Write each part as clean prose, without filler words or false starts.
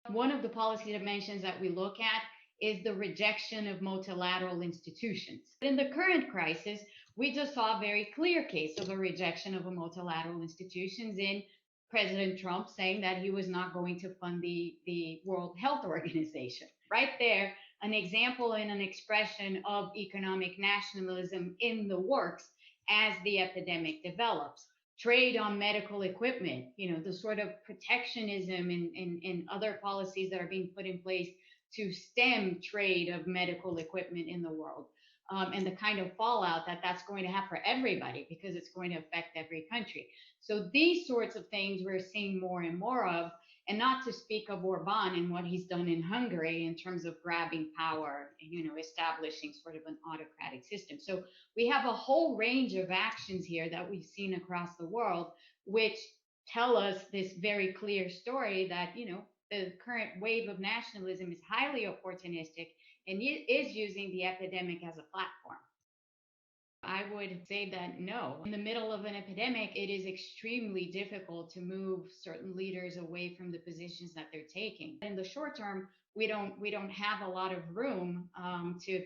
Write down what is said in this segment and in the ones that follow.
One of the policy dimensions that we look at is the rejection of multilateral institutions. In the current crisis, we just saw a very clear case of a rejection of a multilateral institutions in President Trump saying that he was not going to fund the World Health Organization. Right there, an example and an expression of economic nationalism in the works as the epidemic develops. Trade on medical equipment, the sort of protectionism and other policies that are being put in place to stem trade of medical equipment in the world. And the kind of fallout that that's going to have for everybody because it's going to affect every country. So these sorts of things we're seeing more and more of, and not to speak of Orban and what he's done in Hungary in terms of grabbing power, establishing sort of an autocratic system. So we have a whole range of actions here that we've seen across the world, which tell us this very clear story that, the current wave of nationalism is highly opportunistic and is using the epidemic as a platform. I would say that no. In the middle of an epidemic, it is extremely difficult to move certain leaders away from the positions that they're taking. In the short term, we don't have a lot of room to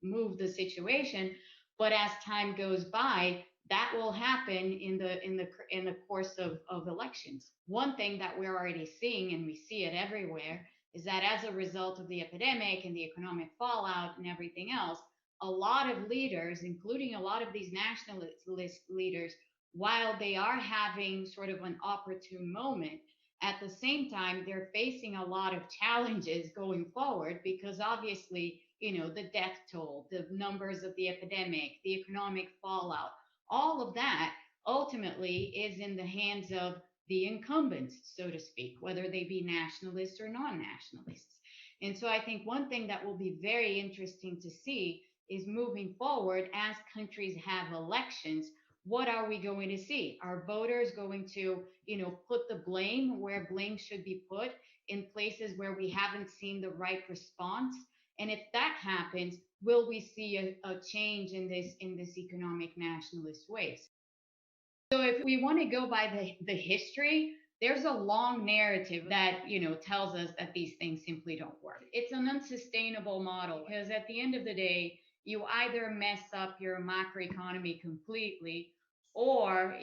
move the situation. But as time goes by, that will happen in the course of elections. One thing that we're already seeing, and we see it everywhere, is that as a result of the epidemic and the economic fallout and everything else, a lot of leaders, including a lot of these nationalist leaders, while they are having sort of an opportune moment, at the same time, they're facing a lot of challenges going forward because obviously, the death toll, the numbers of the epidemic, the economic fallout, all of that ultimately is in the hands of the incumbents, so to speak, whether they be nationalists or non-nationalists. And so I think one thing that will be very interesting to see is moving forward as countries have elections, what are we going to see? Are voters going to, put the blame where blame should be put in places where we haven't seen the right response? And if that happens, will we see a change in this economic nationalist ways? So if we want to go by the history, there's a long narrative that tells us that these things simply don't work. It's an unsustainable model because at the end of the day, you either mess up your macroeconomy completely, or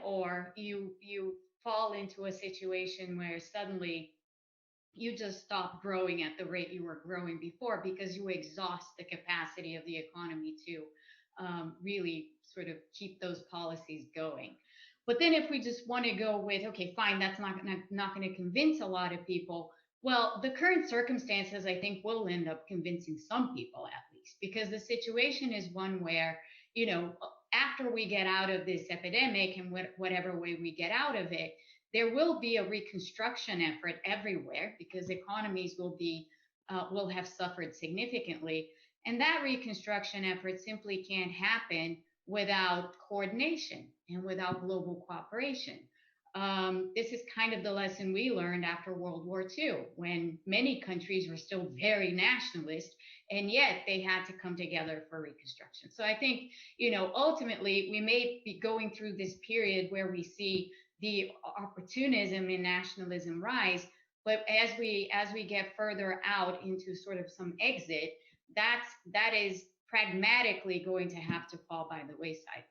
or you fall into a situation where suddenly you just stop growing at the rate you were growing before because you exhaust the capacity of the economy to really sort of keep those policies going. But then if we just want to go with, okay, fine, that's not going to convince a lot of people. Well, the current circumstances, I think, will end up convincing some people at least, because the situation is one where, after we get out of this epidemic and whatever way we get out of it, there will be a reconstruction effort everywhere because economies will have suffered significantly. And that reconstruction effort simply can't happen without coordination and without global cooperation. This is kind of the lesson we learned after World War II, when many countries were still very nationalist, and yet they had to come together for reconstruction. So I think, ultimately, we may be going through this period where we see the opportunism and nationalism rise, but as we get further out into sort of some exit, that is pragmatically going to have to fall by the wayside.